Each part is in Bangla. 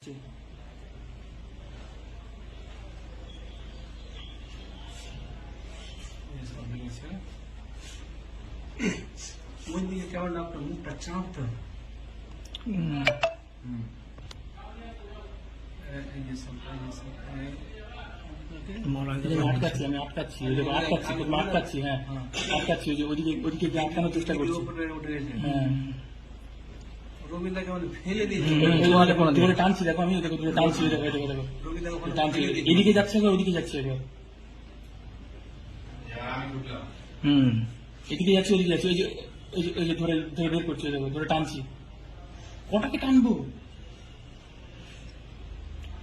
जी। मुझे क्या डॉक्टर मुंह चापता ये सब আটকাচ্ছি আমি আটকাচ্ছি আটকাচ্ছি হ্যাঁ আটকাচ্ছি ওদিকে ওদিকে যে আটকানোর চেষ্টা করছি হ্যাঁ রোগীটাকে মানে ফেলে দিয়েছে ধরে টানছি দেখো আমি দেখো ধরে টানছি দেখো দেখো দেখো টানছি এদিকে যাচ্ছে ওদিকে যাচ্ছে এবার এদিকে যাচ্ছে ওদিকে যাচ্ছে ওই যে ধরে ধরে বের করছি দেখো ধরে টানছি কটাকে টানবো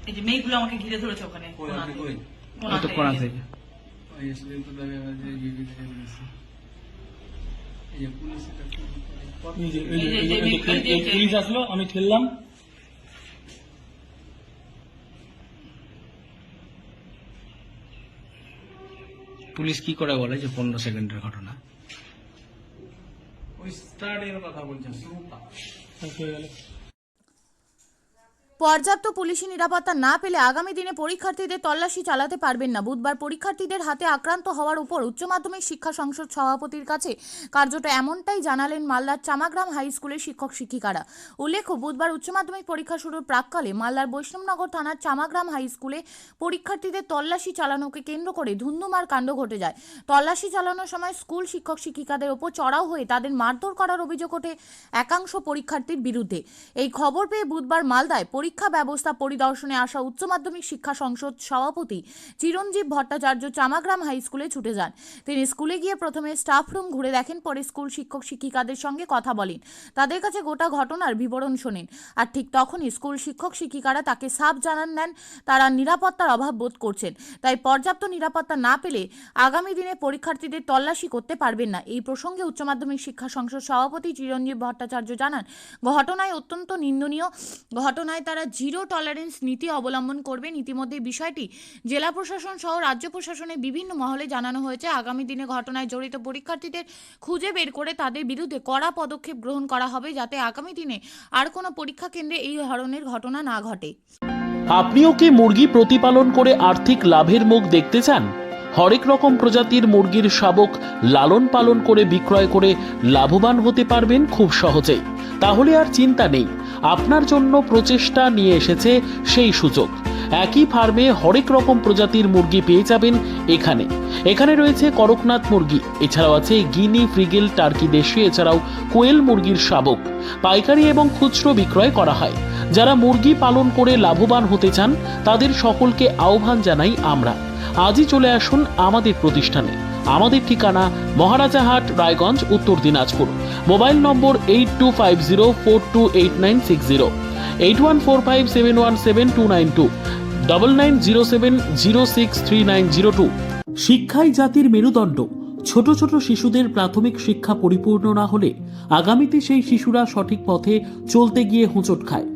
এই যে মেয়েগুলো আমাকে ঘিরে ধরেছে ওখানে কোনা থেকে পুলিশ আসলো আমি ঠেললাম পুলিশ কি করে বলে যে 15 সেকেন্ডের ঘটনা ওই স্টার্টের কথা বলছেন শুরুটা হয়ে গেল। পর্যাপ্ত পুলিশি নিরাপত্তা না পেলে আগামী দিনে পরীক্ষার্থীদের তল্লাশি চালাতে পারবেন না। বুধবার পরীক্ষার্থীদের হাতে আক্রান্ত হওয়ার উপর উচ্চ মাধ্যমিক শিক্ষা সংসদ সভাপতির কাছে কার্যত এমনটাই জানালেন মালদার চামাগ্রাম হাই স্কুলের শিক্ষক শিক্ষিকারা। উল্লেখ্য, বুধবার উচ্চ মাধ্যমিক পরীক্ষা শুরুর প্রাক্কালে মালদার বৈষ্ণবনগর থানার চামাগ্রাম হাই স্কুলে পরীক্ষার্থীদের তল্লাশি চালানোকে কেন্দ্র করে ধুন্ধুমার কাণ্ড ঘটে যায়। তল্লাশি চালানোর সময় স্কুল শিক্ষক শিক্ষিকাদের ওপর চড়াও হয়ে তাদের মারধর করার অভিযোগ ওঠে একাংশ পরীক্ষার্থীর বিরুদ্ধে। এই খবর পেয়ে বুধবার মালদায় পরীক্ষা ব্যবস্থা পরিদর্শনে আসা উচ্চ মাধ্যমিক শিক্ষা সংসদ সভাপতি চিরঞ্জীব ভট্টাচার্য চামাগ্রাম হাই স্কুলে ছুটে যান। তিনি স্কুলে গিয়ে প্রথমে স্টাফ রুম ঘুরে দেখেন, পরে স্কুল শিক্ষক শিক্ষিকাদের সঙ্গে কথা বলেন, তাদের কাছে গোটা ঘটনার বিবরণ শোনেন। আর ঠিক তখনই স্কুল শিক্ষক শিক্ষিকারা তাকে সাফ জানান দেন তারা নিরাপত্তার অভাব বোধ করছেন, তাই পর্যাপ্ত নিরাপত্তা না পেলে আগামী দিনে পরীক্ষার্থীদের তল্লাশি করতে পারবেন না। এই প্রসঙ্গে উচ্চ মাধ্যমিক শিক্ষা সংসদ সভাপতি চিরঞ্জীব ভট্টাচার্য জানান, ঘটনায় অত্যন্ত নিন্দনীয়। ঘটনায় তারা জিরো টলারেন্স নীতি অবলম্বন করবেন। ইতিমধ্যে বিষয়টি জেলা প্রশাসন সহ রাজ্য প্রশাসনের বিভিন্ন মহলে জানানো হয়েছে। আগামী দিনে ঘটনায় জড়িত পরীক্ষার্থীদের খুঁজে বের করে তাদের বিরুদ্ধে কড়া পদক্ষেপ গ্রহণ করা হবে, যাতে আগামী দিনে আর কোনো পরীক্ষা কেন্দ্রে এই ধরনের ঘটনা না ঘটে। আপনিও কি মুরগি প্রতিপালন করে আর্থিক লাভের মুখ দেখতে চান? হরেক রকম প্রজাতির মুরগির শাবক লালন পালন করে বিক্রয় করে লাভবান হতে পারবেন খুব সহজেই। তাহলে আর চিন্তা নেই, আপনার জন্য প্রচেষ্টা নিয়ে এসেছে সেই সুযোগ। একই ফার্মে হরেক রকম প্রজাতির মুরগি পেয়ে যাবেন এখানে রয়েছে করকনাথ মুরগি, এছাড়াও আছে গিনি, ফ্রিগেল, টার্কি দেশি, এছাড়াও কোয়েল মুরগির শাবক পাইকারি এবং খুচরো বিক্রয় করা হয়। যারা মুরগি পালন করে লাভবান হতে চান তাদের সকলকে আহ্বান জানাই আমরা। আজই চলে আসুন আমাদের প্রতিষ্ঠানে। আমাদের ঠিকানা মহারাজাহাট, রায়গঞ্জ, উত্তর দিনাজপুর। মোবাইল নম্বর 8250428960, 8145717292, 9907063902। শিক্ষাই জাতির মেরুদণ্ড। ছোট ছোট শিশুদের প্রাথমিক শিক্ষা পরিপূর্ণ না হলে আগামীতে সেই শিশুরা সঠিক পথে চলতে গিয়ে হোঁচট খায়।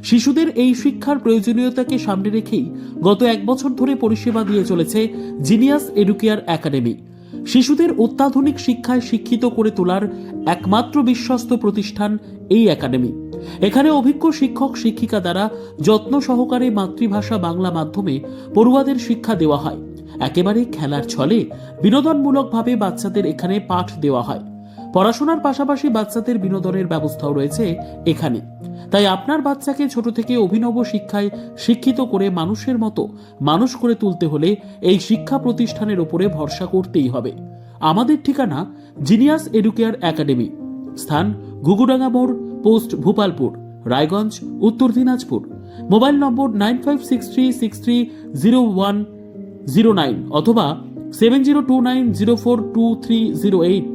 শিশুদের এই শিক্ষার প্রয়োজনীয়তাকে সামনে রেখেই গত 1 বছর ধরে পরিষেবা দিয়ে চলেছে জিনিয়াস এডুকেয়ার একাডেমি। শিশুদের অত্যাধুনিক শিক্ষায় শিক্ষিত করে তোলার একমাত্র বিশ্বস্ত প্রতিষ্ঠান এই একাডেমি। এখানে অভিজ্ঞ শিক্ষক শিক্ষিকা দ্বারা যত্ন সহকারে মাতৃভাষা বাংলা মাধ্যমে পড়ুয়াদের শিক্ষা দেওয়া হয়। একেবারে খেলার ছলে বিনোদনমূলকভাবে বাচ্চাদের এখানে পাঠ দেওয়া হয়। পড়াশোনার পাশাপাশি বাচ্চাদের বিনোদনের ব্যবস্থাও রয়েছে এখানে। তাই আপনার বাচ্চাকে ছোট থেকে অভিনব শিক্ষায় শিক্ষিত করে মানুষের মতো মানুষ করে তুলতে হলে এই শিক্ষা প্রতিষ্ঠানের উপরে ভরসা করতেই হবে। আমাদের ঠিকানা জিনিয়াস এডুকেয়ার একাডেমি, স্থান ঘুঘুডাঙ্গা মোড়, পোস্ট ভূপালপুর, রায়গঞ্জ, উত্তর দিনাজপুর। মোবাইল নম্বর 9563630109 অথবা 7029042308।